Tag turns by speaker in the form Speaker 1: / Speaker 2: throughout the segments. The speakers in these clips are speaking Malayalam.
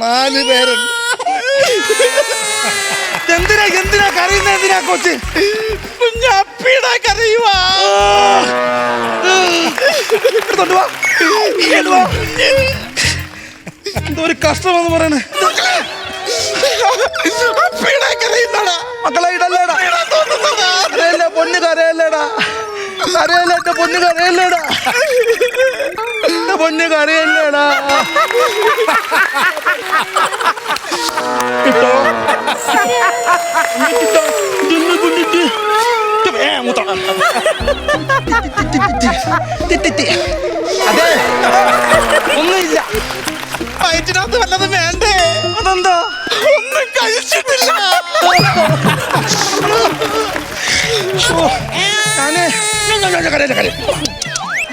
Speaker 1: 4 പേരുണ്ട്. എന്തിനാ എന്തിനാ കരയുന്ന? എന്തിനാ കൊച്ച്
Speaker 2: കുഞ്ഞപ്പിടാ കരയുവാ.
Speaker 1: എന്തോ ഒരു കഷ്ടമെന്ന് പറയണേ. മക്കളെ ഇടല്ലേടാ, കരയല്ലേ പൊന്ന്, കരയല്ലേടാ, കരയല്ലേ എന്റെ പൊന്ന്, കരയല്ലേടാ, എന്റെ പൊന്ന് കരയല്ലേടാ. കിട്ടോ കിട്ടോ ഇതൊന്ന് കൊണ്ടിട്ട് അതെ ഒന്നുമില്ല.
Speaker 2: വയറ്റിനകത്ത് വല്ലതും വേണ്ടേ?
Speaker 1: അതെന്താ?
Speaker 2: ഒന്നും കഴിച്ചിട്ടില്ല.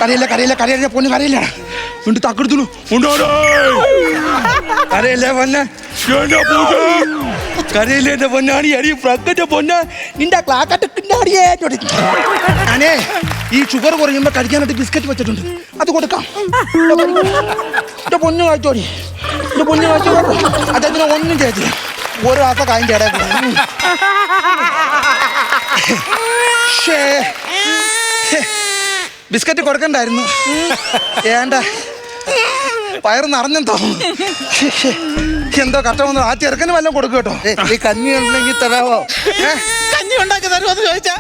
Speaker 1: കരയില്ല കരയില്ല കരയില്ല പൊന്ന്, കരയില്ല. ഉണ്ട് തക്കെടുത്തുള്ളൂ ഉണ്ടോടോ. കരയില്ലേ പൊന്നെ, കരയില്ലേ എന്റെ പൊന്നാടി. അരി പ്രകറ്റ പൊന്ന നിന്റെ ക്ലാക്കട്ടിയെ. ഞാനേ ഈ ഷുഗർ കുറയുമ്പോ കഴിക്കാനായിട്ട് ബിസ്ക്കറ്റ് വെച്ചിട്ടുണ്ട്, അത് കൊടുക്കാം. എന്റെ പൊന്നു കാഴ്ചോടി, എന്റെ പൊന്നു കാഴ്ച. അദ്ദേഹത്തിന് ഒന്നും ചെയ്തില്ല, ഓരോ ആത്ത കാര്യം ചേടാ. ബിസ്ക്കറ്റ് കൊടുക്കണ്ടായിരുന്നു, വേണ്ട. വയറ് നിറഞ്ഞെന്ന് തോന്നുന്നു. എന്തോ കഷ്ടമെന്ന്. ആ ചെറുക്കന് വല്ലതും കൊടുക്കും കേട്ടോ. ഈ കഞ്ഞി ഉണ്ടെങ്കിൽ തരാവോ?
Speaker 2: കഞ്ഞി ഉണ്ടാക്കി തരുമോ എന്ന് ചോദിച്ചാ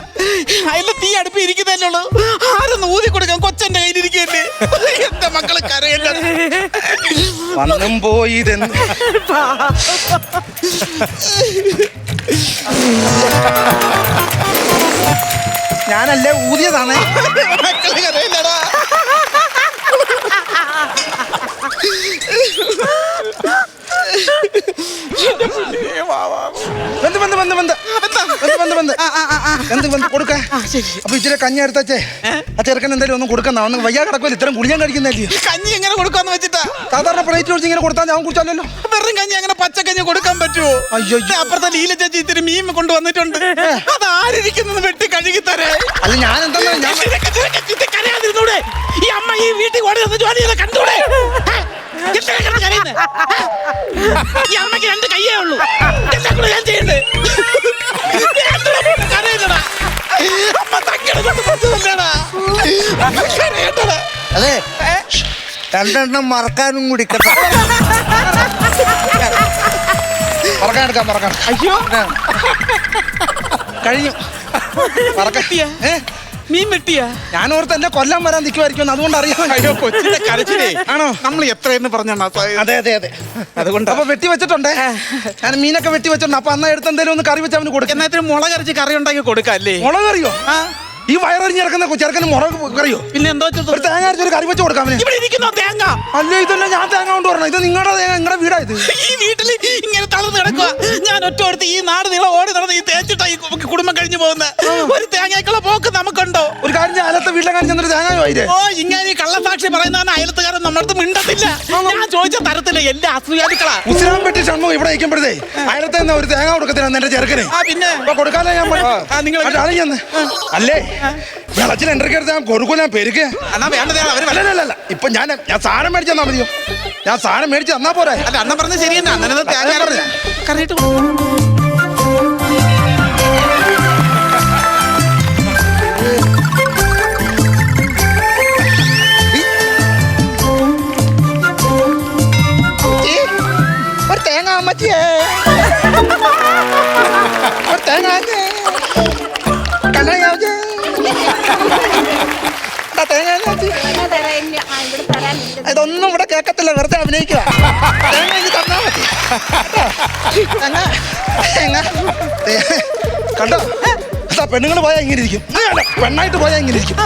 Speaker 2: അതിൽ തീ അടുപ്പ് ഇരിക്കുന്നതല്ലേ ഉള്ളൂ. ആരൊന്ന് ഊതി കൊടുക്കാം, കൊച്ചന്റെ കയ്യിലിരിക്കല്ലേ. എന്റെ മക്കള് കരയല്ല.
Speaker 1: വന്നും പോയി ഇതെന്ന്. ഞാനല്ലേ ഊതിയതാണേ.
Speaker 2: മക്കള് കരയില്ലടാ.
Speaker 1: കൊടുക്ക. അപ്പൊ ഇച്ചിരി കഞ്ഞി എടുത്തേ. ആ ചെറുക്കൻ എന്തായാലും ഒന്നും കൊടുക്കുന്ന ഒന്ന് വയ്യാ കിടക്കുമല്ലോ. ഇത്രയും കുളിയാൻ കഴിക്കുന്നല്ലേ.
Speaker 2: കഞ്ഞി എങ്ങനെ കൊടുക്കാന്ന് വെച്ചിട്ടാ?
Speaker 1: സാധാരണ പ്ലേറ്റ് ഒഴിച്ച് ഇങ്ങനെ കൊടുത്താൽ ഞാൻ കുടിച്ചാലോ.
Speaker 2: വെറും കഞ്ഞി അങ്ങനെ പച്ചക്കഞ്ഞി കൊടുക്കാൻ പറ്റുമോ?
Speaker 1: അയ്യോ,
Speaker 2: അപ്പുറത്തെ ലീല ചേച്ചി ഇത്തിരി മീൻ കൊണ്ടുവന്നിട്ടുണ്ട്, അത് ആരിരിക്കുന്നത് വെട്ടി കഴുകി തരേ.
Speaker 1: അല്ല ഞാൻ എന്താ
Speaker 2: കരയാതിരുന്നൂടെ? ഈ അമ്മ ഈ വീട്ടിൽ ഓടി വന്ന് ജോലി ചെയ്ത് കണ്ടൂടെ? ഈ അമ്മക്ക് 2 കയ്യേ ഉള്ളൂ, എല്ലാം കൂടെ ഞാൻ ചെയ്യണ്ടേ? കരയില്ലടാ, അമ്മ തങ്ങനെ കൊണ്ട് പറ്റുന്നില്ലടാ.
Speaker 1: അതെ, 2 എണ്ണം മറക്കാനും കൂടി കേട്ടോ. മറക്കാൻ
Speaker 2: അയ്യോ
Speaker 1: കഴിഞ്ഞു.
Speaker 2: മീൻ വെട്ടിയാ?
Speaker 1: ഞാൻ ഓർത്ത് എന്നെ കൊല്ലാൻ വരാൻ നിൽക്കുമായിരിക്കും, അതുകൊണ്ട് അറിയാം.
Speaker 2: അയ്യോ കൊച്ചിന്റെ കരച്ചിലേ ആണോ? നമ്മൾ എത്രയെന്ന് പറഞ്ഞാ?
Speaker 1: അതെ അതെ അതെ, അതുകൊണ്ട് അപ്പൊ വെട്ടി വെച്ചിട്ടുണ്ടേ. ഞാൻ മീനൊക്കെ വെട്ടി വെച്ചിട്ടുണ്ട്. അപ്പൊ അന്ന് എടുത്ത് എന്തെങ്കിലും ഒന്ന് കറി വെച്ച് അവന് കൊടുക്കും.
Speaker 2: എന്നാ മുളക് അരച്ച് കറി ഉണ്ടാക്കി കൊടുക്കല്ലേ?
Speaker 1: മുളക് കറിയോ? ഈ വയറിഞ്ഞിറക്കുന്ന ചെറുക്കന് മുളക് കറിയോ? പിന്നെ
Speaker 2: എന്തോ
Speaker 1: ഒരു തേങ്ങ അരച്ചൊരു കറി വെച്ച് കൊടുക്കാം.
Speaker 2: ഇവിടെ ഇരിക്കുന്നോ തേങ്ങ?
Speaker 1: അല്ലേ, ഇതന്നെ ഞാൻ തേങ്ങ കൊണ്ട് പറഞ്ഞത്. ഇത് നിങ്ങളുടെ തേങ്ങ, നിങ്ങളുടെ വീടായത്.
Speaker 2: ഈ വീട്ടില് ഇങ്ങനെ തളർന്ന് കിടക്കുക. ഞാൻ ഒറ്റ എടുത്ത് ഈ നാട് നീളം ഓടി നടന്ന് ഈ തേച്ചിട്ടാ ഈ കുടുംബം കഴിഞ്ഞു പോകുന്നത്. ഒരു തേങ്ങയ്ക്കുള്ള പോക്ക് നമുക്കുണ്ടോ?
Speaker 1: ഒരു കാര്യം, അയലത്തെ വീട്ടിലെ കാര്യം ചെന്നൊരു തേങ്ങ പോയില്ലേ?
Speaker 2: ഓ, ഇങ്ങനെ ഈ കള്ളസാക്ഷി പറയുന്ന അയലത്തുകാരൻ നമ്മളടുത്ത് മിണ്ടത്തില്ല. ഞാൻ ചോദിച്ച തരത്തില്ല, എല്ലാ അസൂയാലുക്കളാ.
Speaker 1: ഉസിരാൻ പെട്ടി ഷൺമുഖം ഇവിടെ ഇരിക്കുമ്പോഴേ അയലത്തെ ഒരു തേങ്ങ കൊടുക്കത്തില്ല എന്റെ ചെറുക്കന്.
Speaker 2: പിന്നെ
Speaker 1: കൊടുക്കാനേ ഞാൻ അല്ലേ വെള്ളച്ചിൽ എന്തൊക്കെ ഞാൻ കൊടുക്കൂല. ഞാൻ പെരുക അല്ലല്ല. ഇപ്പൊ ഞാൻ സാധനം മേടിച്ചു തന്നാ മതിയോ? ഞാൻ സാധനം മേടിച്ച് തന്നാ പോരാ?
Speaker 2: അല്ല, അണ്ണൻ പറഞ്ഞ ശരി തന്നെ. അണ്ണനെ തേങ്ങ പറഞ്ഞ കറിയിട്ട്
Speaker 1: ഒരു തേങ്ങ അമ്മച്ചിയേ, ഒരു തേങ്ങ കണ്ണ ഇതൊന്നും ഇവിടെ കേക്കത്തില്ല, വെറുതെ അഭിനയിക്കുക. തന്നാ മതി കണ്ടോ? പെണ്ണുങ്ങൾ പോയാൽ ഇങ്ങനെ ഇരിക്കും, പെണ്ണായിട്ട് പോയാൽ ഇങ്ങനെ ഇരിക്കും.